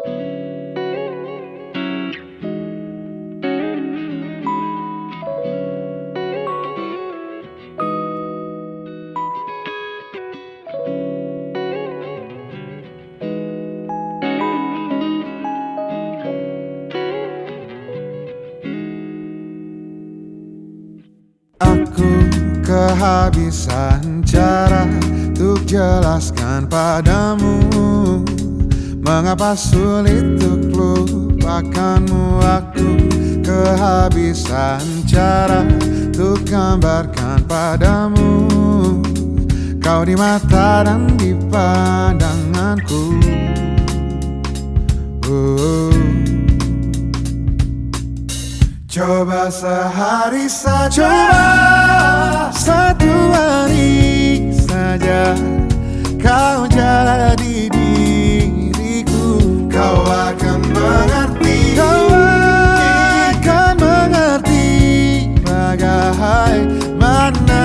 Aku kehabisan cara untuk jelaskan padamu mengapa sulit untuk lupakanmu. Aku kehabisan cara untuk gambarkan padamu kau di mata dan di pandanganku. Coba sehari saja, coba satu hari saja kau jadi diriku. Kau akan mengerti, kau akan mengerti bagaimana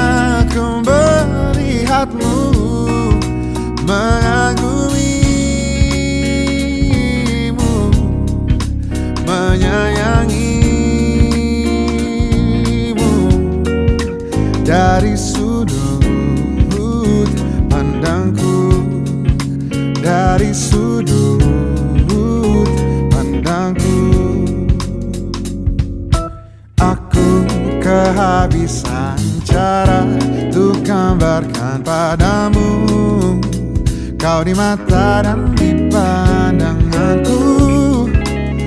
ku melihatmu, mengagumimu, menyayangi. Dari sudut pandangku, dari sudut pandangku, aku kehabisan cara untuk gambarkan padamu kau di mata dan di pandanganku.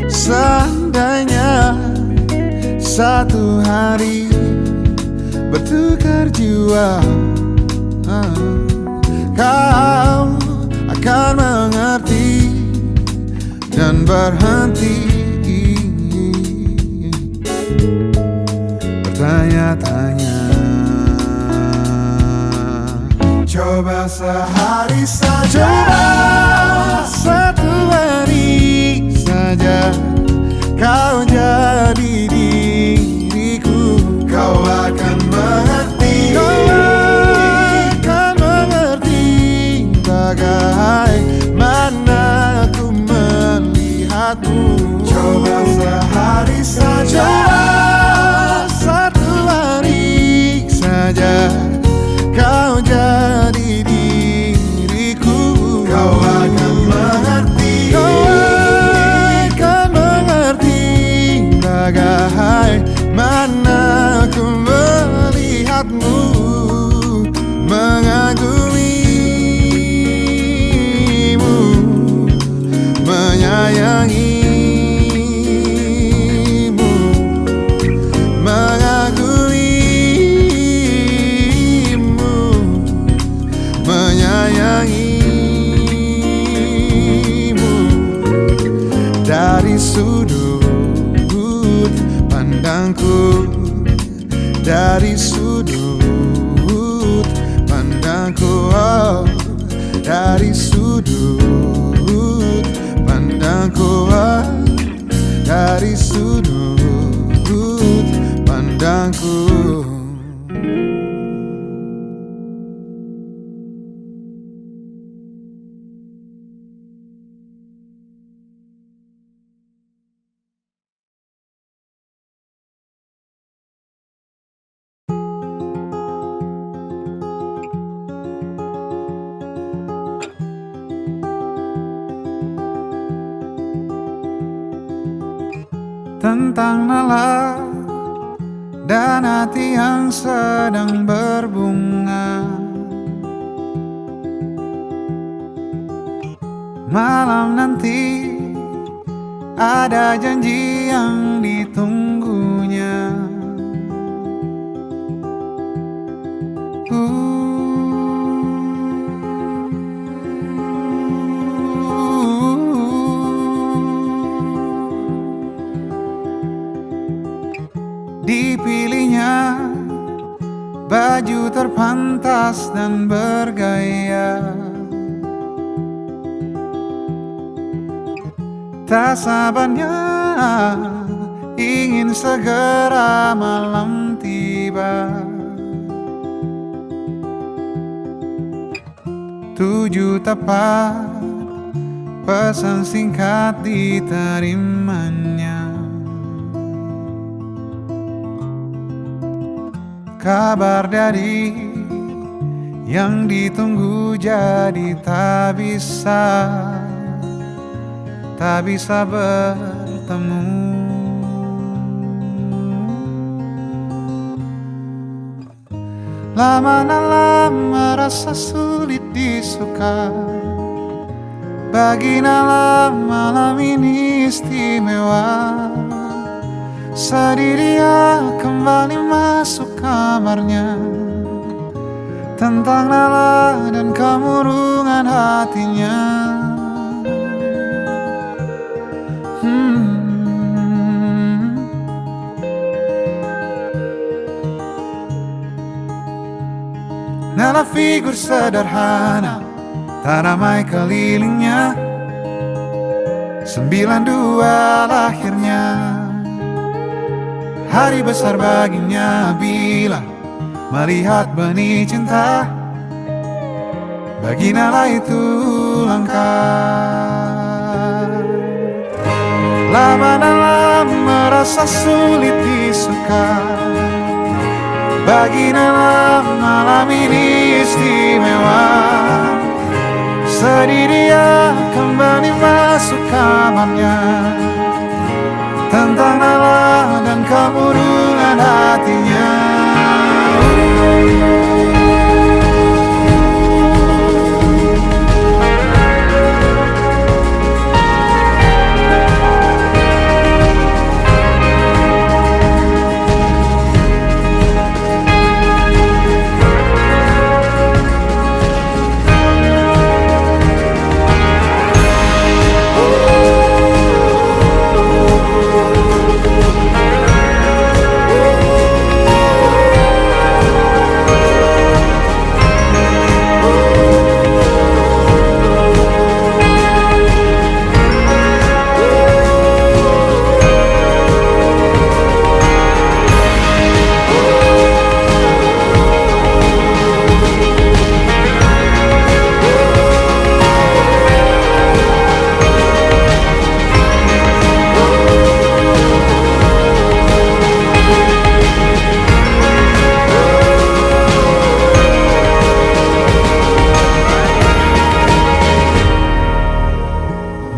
Seandainya satu hari bertukar jiwa, kau akan mengerti dan berhenti bertanya-tanya. Coba sehari saja, coba satu hari saja kau jadi diriku. Kau akan mengerti, kau akan mengerti bagaimana ku melihatmu. Coba sehari saja, coba satu hari saja kau jadi diriku. Kau akan mengerti, kau akan mengerti bagaimana ku melihatmu, mengagumimu, menyayangimu, mengagumimu, menyayangimu. Dari sudut pandangku, dari sudut pandangku, oh, dari sudut pandangku, oh, dari sudut pandangku. Tentang nalar dan hati yang sedang berbunga, malam nanti ada janji yang ditunggunya. Dipilihnya baju terpantas dan bergaya, tak sabarnya ingin segera malam tiba. 7 tepat pesan singkat diterimanya. Kabar dari yang ditunggu jadi tak bisa bertemu. Lama-lama rasa sulit disuka. Bagi Nala malam ini istimewa. Sedih dia kembali masuk kamarnya. Tentang Nala dan kemurungan hatinya. Nala figur sederhana, tak ramai kelilingnya. 92 lahirnya. Hari besar baginya bila melihat benih cinta. Bagi Nala itu langka. Lama Nala merasa sulit disuka. Bagi Nala malam ini istimewa. Sedih dia kembali masuk kamarnya. Tentang Nala dan kemurungan hatinya.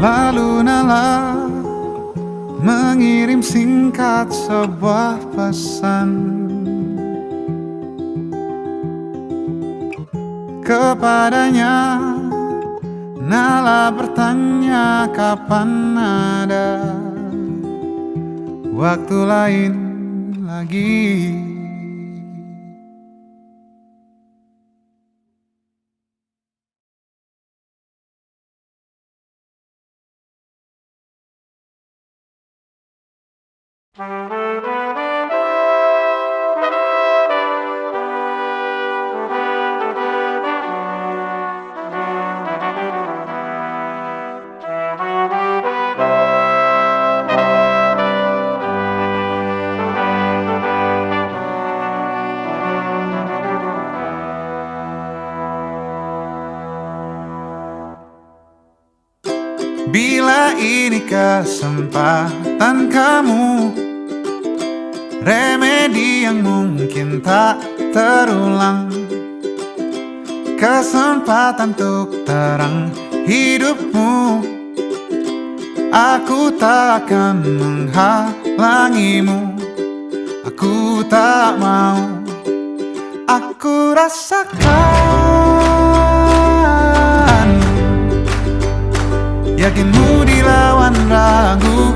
Lalu Nala mengirim singkat sebuah pesan kepadanya. Nala bertanya kapan ada waktu lain lagi. Bila ini kesempatan kamu, remedi yang mungkin tak terulang, kesempatan untuk terang hidupmu. Aku tak akan menghalangimu. Aku tak mau. Aku rasakan yakinmu dilawan ragu.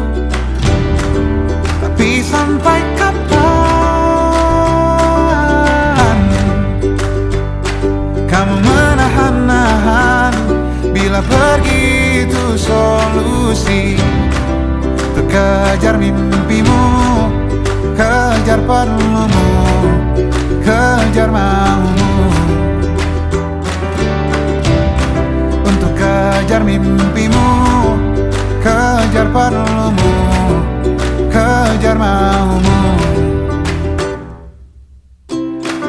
Tapi sampai kapan kamu menahan-nahan? Bila pergi itu solusi untuk kejar mimpimu, kejar perlumu, kejar maumu. Untuk kejar mimpimu, kejar perlumu, kejar maumu.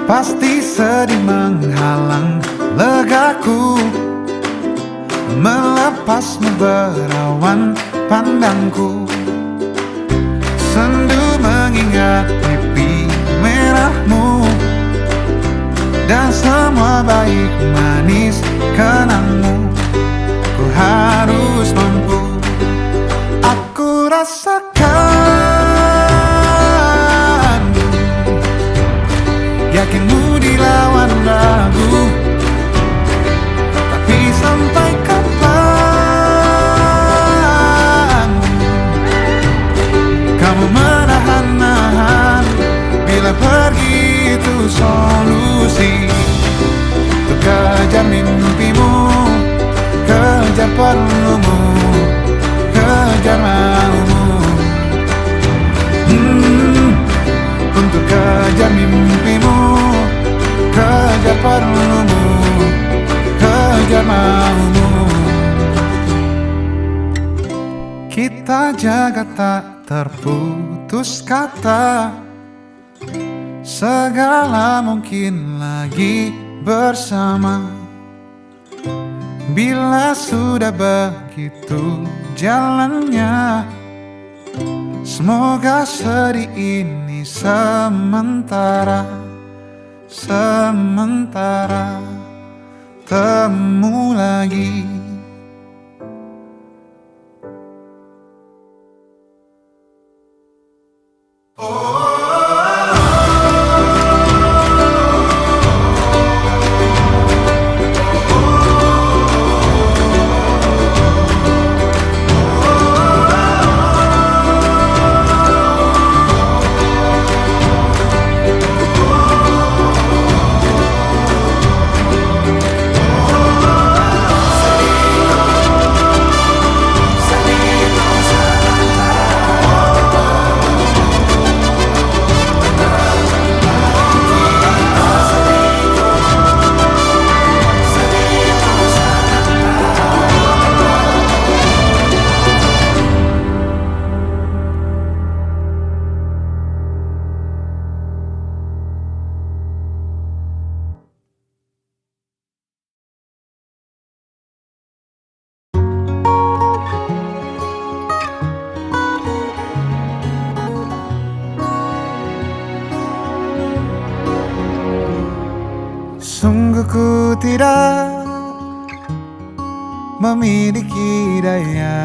Pasti sedih menghalang legaku, melepasmu berawan pandangku. Sendu mengingat pipi merahmu dan semua baik manis kenangmu. Ku harus mampu, aku rasakan yakinmu dilawan ragu. Tapi sampai kapan kamu menahan-nahan? Bila pergi itu solusi untuk kejar mimpimu, kejar perlumu, kejar maumu. Untuk kejar mimpimu, kejar perlumu, kejar maumu. Kita jaga tak terputus kata, segala mungkin lagi bersama. Bila sudah begitu jalannya, semoga sedih ini sementara. Sementara temu lagi. Sungguh ku tidak memiliki daya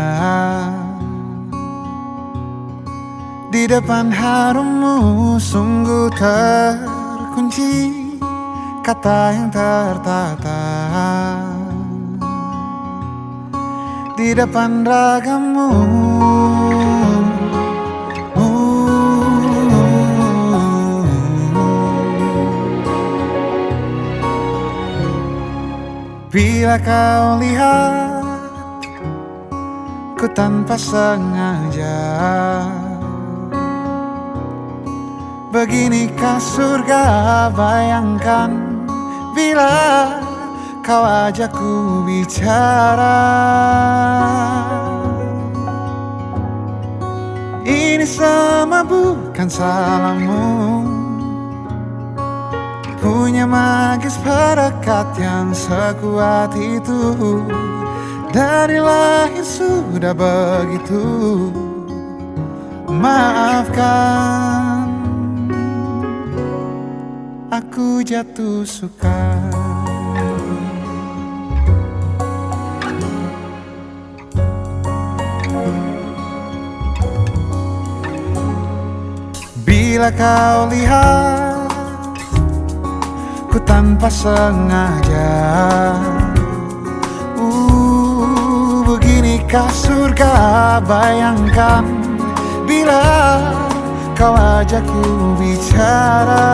di depan harummu. Sungguh terkunci kata yang tertata di depan ragamu. Bila kau lihat ku tanpa sengaja, beginikah surga? Bayangkan bila kau ajak ku bicara. Ini semua bukan salahmu, punya magis perekat yang sekuat itu. Dari lahir sudah begitu. Maafkan, aku jatuh suka. Bila kau lihat ku tanpa sengaja, beginikah surga? Bayangkan bila kau ajak ku bicara.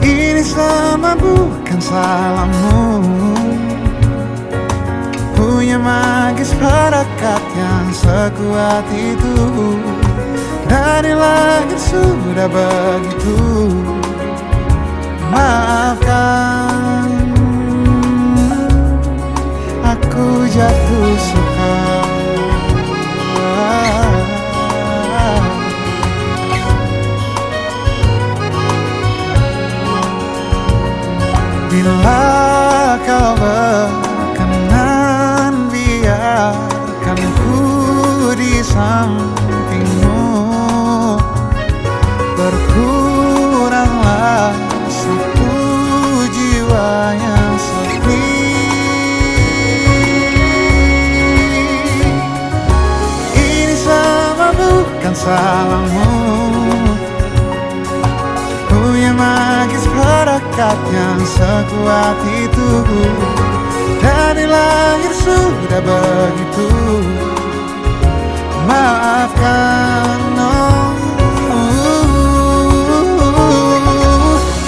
Ini semua bukan salahmu, punya magis perekat yang sekuat itu. Dari lahir sudah begitu. Maafkan, aku jatuh suka. Bila sampingmu. Berkuranglah satu jiwa yang sepi. Ini semua bukan salahmu. Punya magis perekat yang sekuat itu. Dari lahir sudah begitu. Maafkan, oh.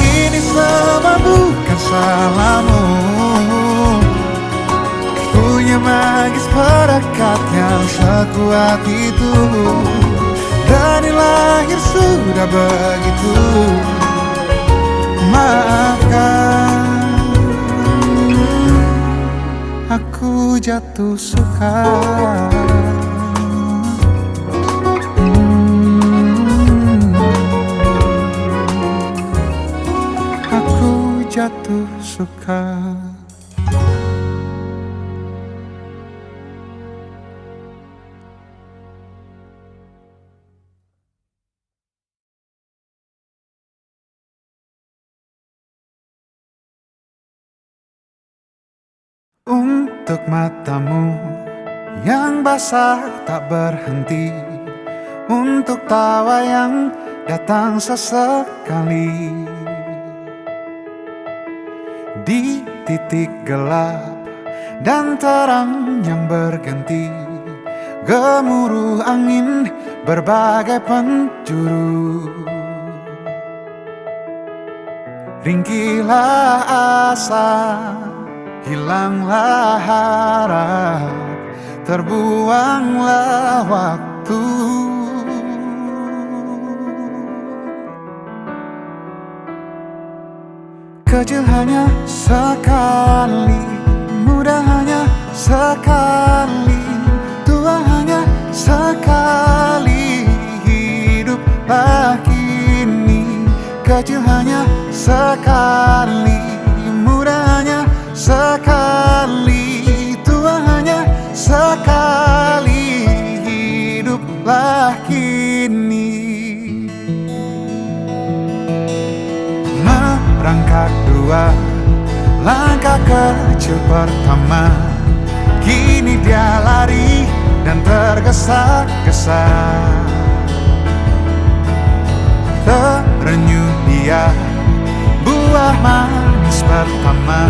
Ini semua bukan salahmu. Punya magis perekat yang sekuat itu. Dari lahir sudah begitu. Maafkan, aku jatuh suka. Aku jatuh suka. Untuk matamu yang basah tak berhenti, untuk tawa yang datang sesekali, di titik gelap dan terang yang berganti, gemuruh angin berbagai penjuru. Ringkilah asa, hilanglah harap, terbuanglah waktu. Kecil hanya sekali, muda hanya sekali, tua hanya sekali, hiduplah kini. Kecil hanya sekali, muda hanya sekali, tua hanya sekali, hiduplah kini. Merangkak dua langkah kecil pertama, kini dia lari dan tergesa-gesa. Terenyuh dia buah manis pertama,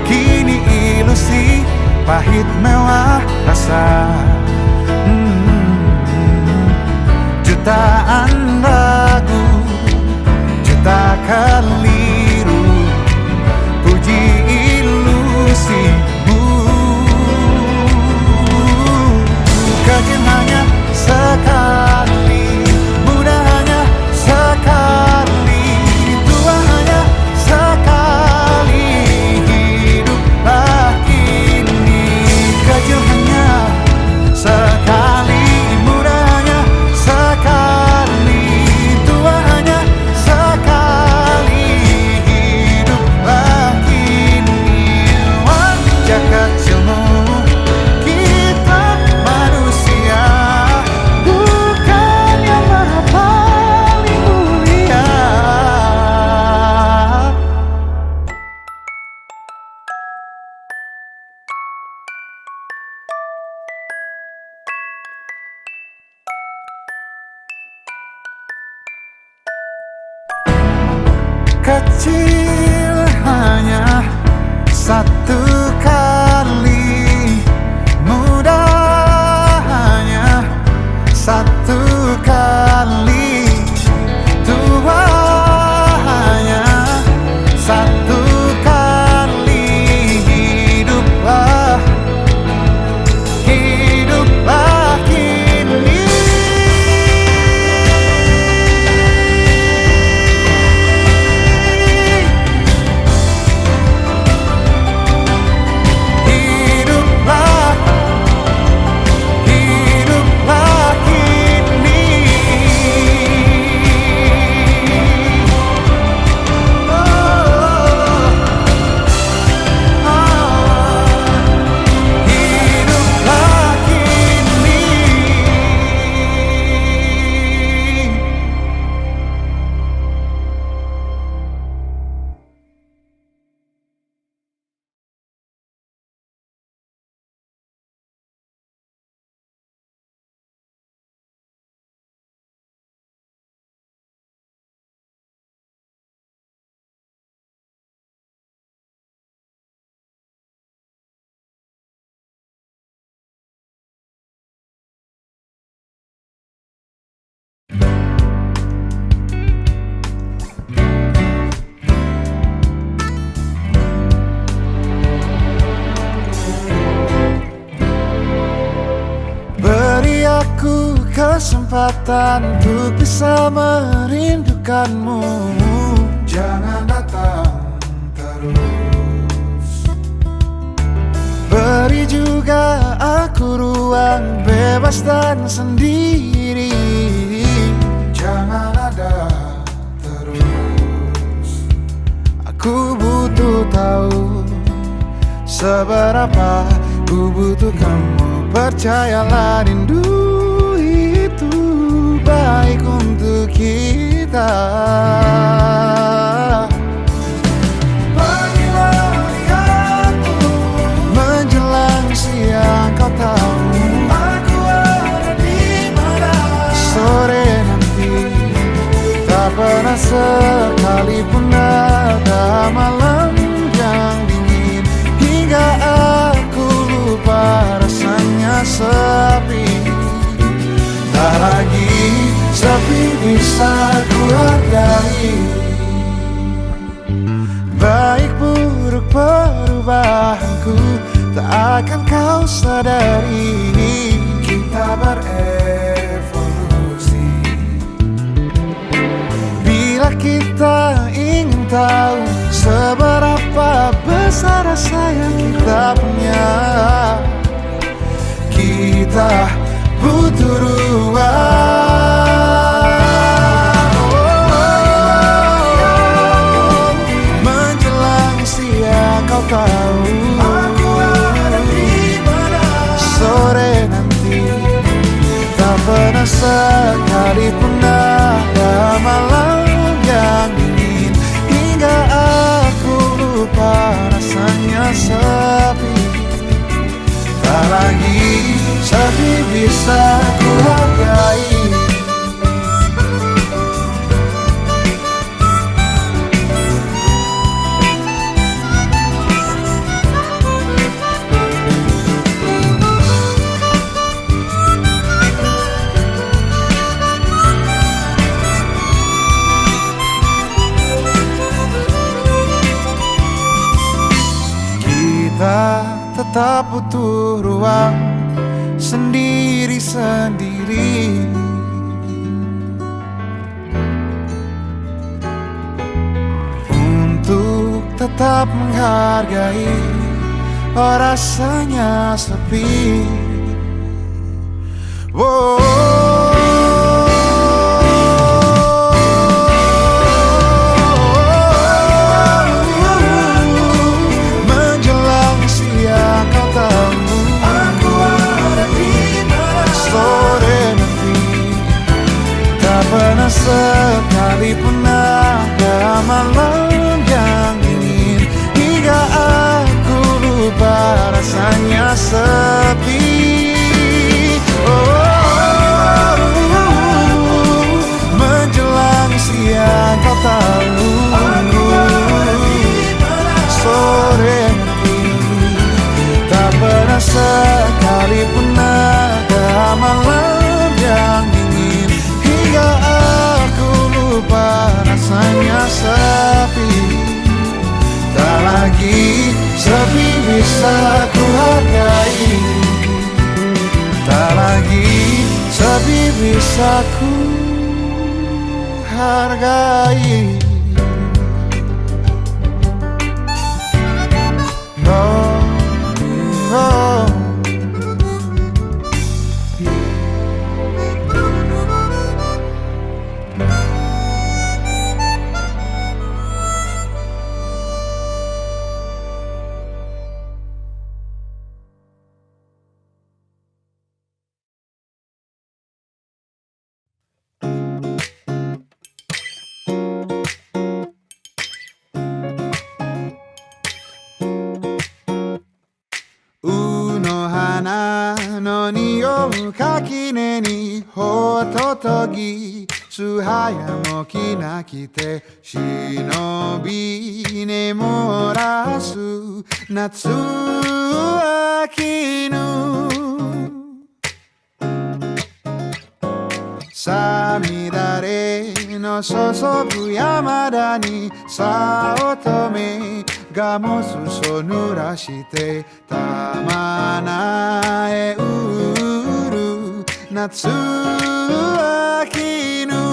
kini ilusi pahit mewah rasa. Jutaan ragu, juta keliru, puji ilusimu. Kecil hanya sekali, muda hanya sekali, tua hanya sekali, hiduplah kini. Kecil hanya sekali, muda hanya sekali, tua hanya sekali, hiduplah kini. Wajah kecilmu, kita manusia, bukan yang maha paling mulia. Kecil hanya satu kali, muda hanya satu kali, tua hanya satu kali, hiduplah, hiduplah kini. aku kesempatan untuk bisa merindukanmu. Jangan datang terus. Beri juga aku ruang bebas dan sendiri. Jangan ada terus. Aku butuh tahu seberapa ku butuh kamu. Percayalah rindu itu baik untuk kita. Pergilah lihatku menjelang siang, kau tahu aku ada di mana. Sore nanti tak pernah sekalipun ada malam yang dingin hingga aku lupa rasanya sepi. Tak lagi sepi bisa ku hargai. Baik buruk perubahanku tak akan kau sadari. Kita berevolusi. Bila kita ingin tahu seberapa besar rasa yang kita punya, kita butuh ruang. Menjelang siang kau tahu aku ada di mana. Sore nanti tak pernah sekalipun ada malam yang dingin hingga aku lupa rasanya sepi. Tak lagi sepi bisa ku hargai. Kita tetap butuh ruang sendiri-sendiri untuk tetap menghargai rasanya sepi. Menjelang siang kau tahu aku ada di mana. Sore nanti tak pernah sekalipun ada malam yang dingin hingga aku lupa rasanya sepi. Menjelang siang kau tahu aku ada di mana. Sore nanti tak pernah sekalipun ada malam yang dingin hingga aku lupa rasanya sepi. Tak lagi sepi bisa ku hargai. Tak lagi sepi bisa ku hargai. Oh, oh. Kakine ni hototogi Suhaya mo kinakite Shinobi ne morasu Natsu akinu Samidare no sosobu yamada ni Saotome ga mosu nurashite Tamana e uru 夏秋の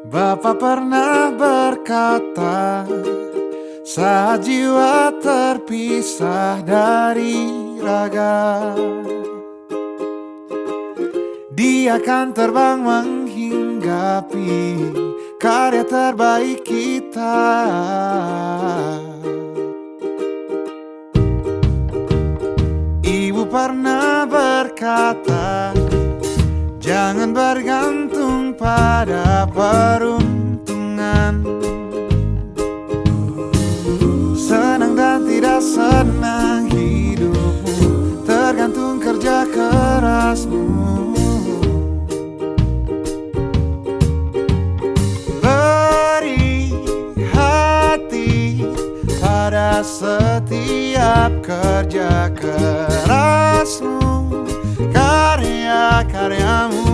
Bapak pernah berkata, saat jiwa terpisah dari raga, dia akan terbang menghinggapi karya terbaik kita. Ibu pernah berkata, jangan bergantung pada peruntungan. Senang dan tidak senang hidupmu tergantung kerja kerasmu. Beri hati pada setiap kerja kerasmu, karya-karyamu.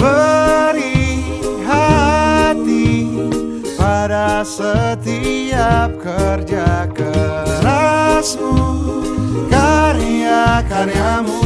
Beri hati pada setiap kerja kerasmu, karya-karyamu.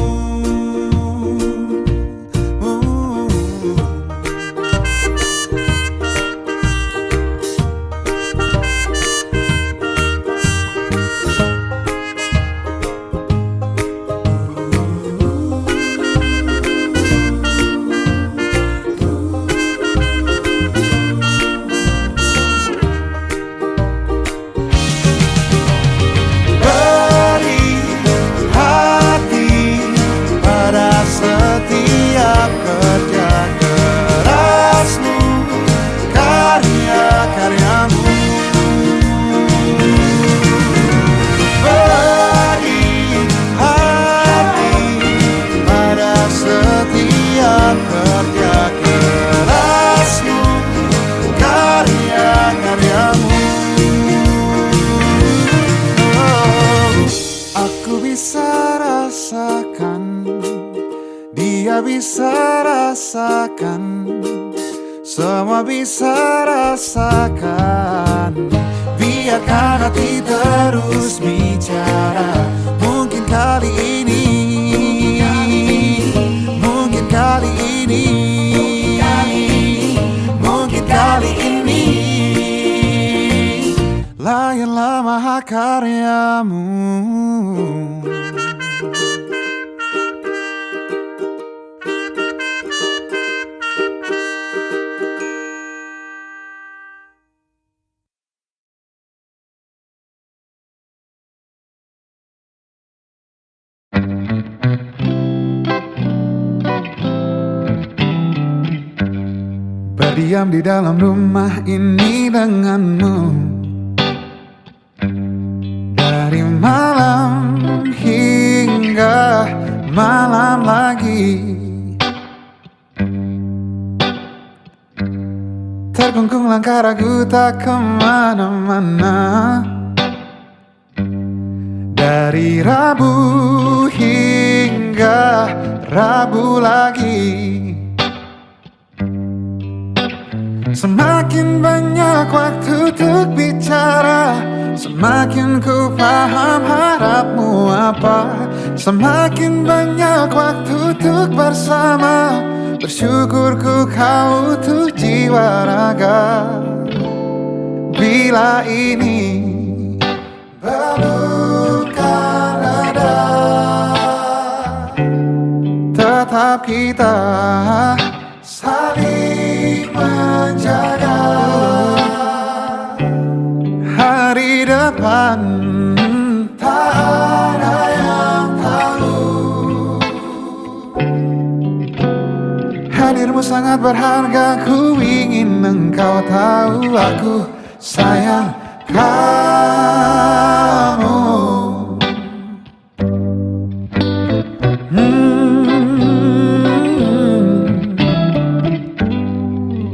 Dia bisa rasakan, semua bisa rasakan. Biarkan hati terus bicara. Mungkin kali ini, mungkin kali ini, mungkin kali ini, layanlah mahakaryamu. Berdiam di dalam rumah ini denganmu, dari malam hingga malam lagi. Terkungkung langkah ragu tak kemana-mana, dari Rabu hingga Rabu lagi. Semakin banyak waktu untuk bicara, semakin ku paham harapmu apa. Semakin banyak waktu untuk bersama, bersyukurku kau utuh jiwa raga. Bila ini bukan ada, tetap kita saling menjaga. Hari depan tak ada yang tahu. Hadirmu sangat berharga, ku ingin engkau tahu. Aku sayang kamu.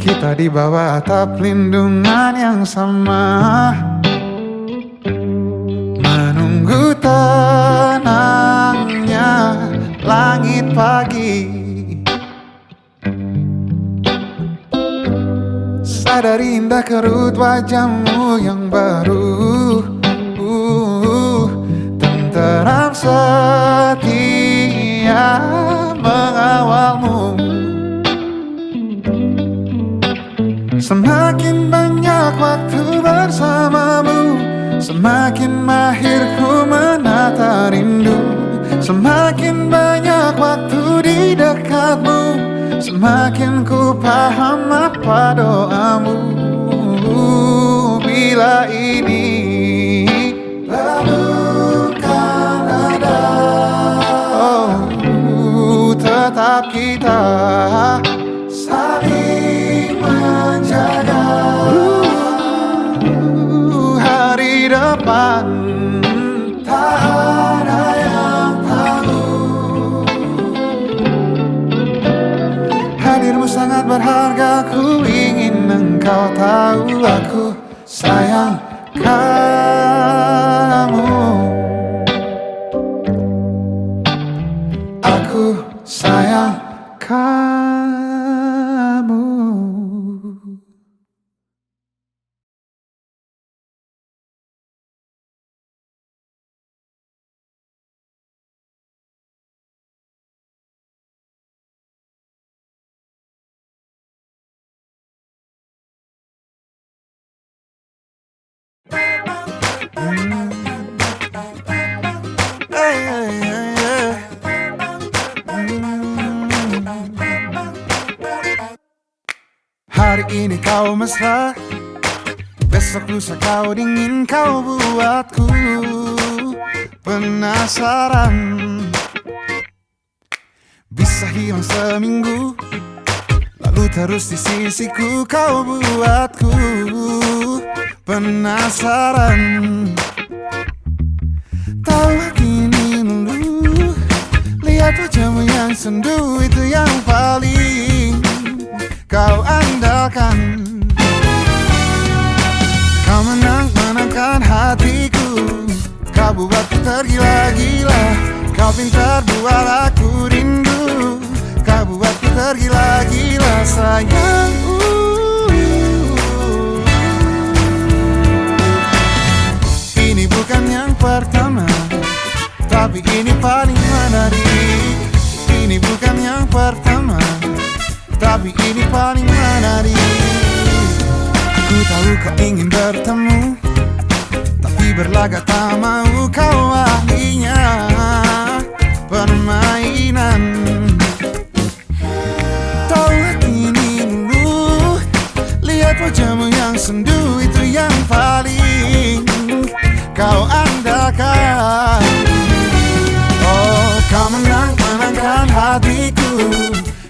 Kita di bawah atap lindungan yang sama, menunggu tenangnya langit pagi. Sadari indah kerut wajahmu yang baru, tenteram setia mengawalmu. Semakin banyak waktu bersamamu, semakin mahir ku menata rindu. Semakin banyak waktu di dekatmu, semakin ku paham apa doamu. Bila ini bukan ada, oh, tetap kita saling menjaga. Hari depan tak ada yang tahu. Hadirmu sangat berharga, ku ingin engkau tahu. Aku sayang kamu. Aku sayang kamu. Hari ini kau mesra, besok lusa kau dingin, kau buatku penasaran. Bisa hilang seminggu, lalu terus di sisiku, kau buatku penasaran. Tahu kini dulu, lihat wajahmu yang sendu, itu yang paling kau andalkan. Kau menangkan hatiku, kau buatku tergila-gila. Kau pintar buat aku rindu, kau buatku tergila-gila sayang. Ini bukan yang pertama, tapi ini paling menarik. Ini bukan yang pertama, tapi ini paling menarik. Ku tahu kau ingin bertemu, tapi berlagak tak mau. Kau ahlinya permainan. Tahu ini dulu, lihat wajahmu yang sendu, itu yang paling kau andalkan. Oh, kau menangkan hatiku,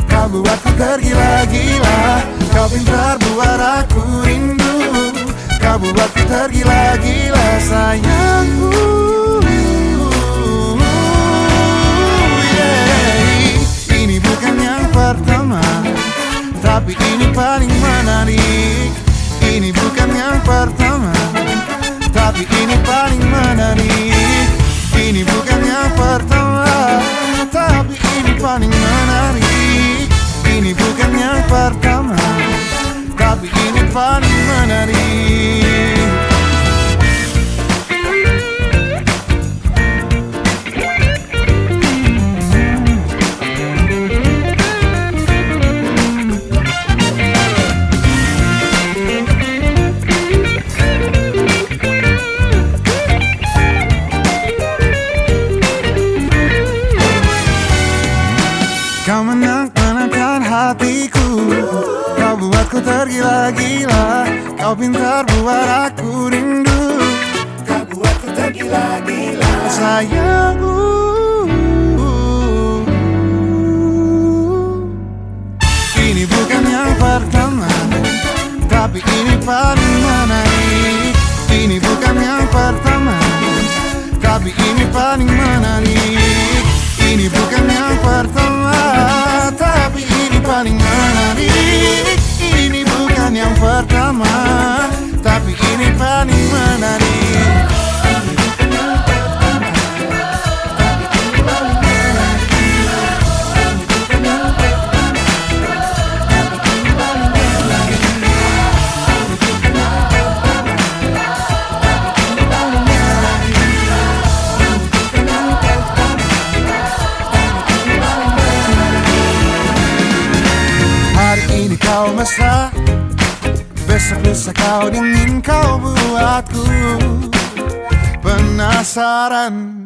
kau buatku tergila-gila. Kau pintar buat aku rindu, kau buatku tergila-gila sayangku. Ini bukan yang pertama, tapi ini paling menarik. Ini bukan yang pertama, tapi ini paling menarik. Ini bukan yang pertama, tapi ini paling menarik. Ini bukan yang pertama, tapi pintar buat aku rindu. Kau buatku tergila-gila Sayangku, ini bukan yang pertama, tapi ini paling menarik. Ini bukan yang pertama, tapi ini paling menarik. Ini bukan yang pertama, tapi ini paling menarik. Ini bukan yang pertama, tapi ini paling menarik. Ini kau mesra, besok lusa kau dingin, kau buatku penasaran.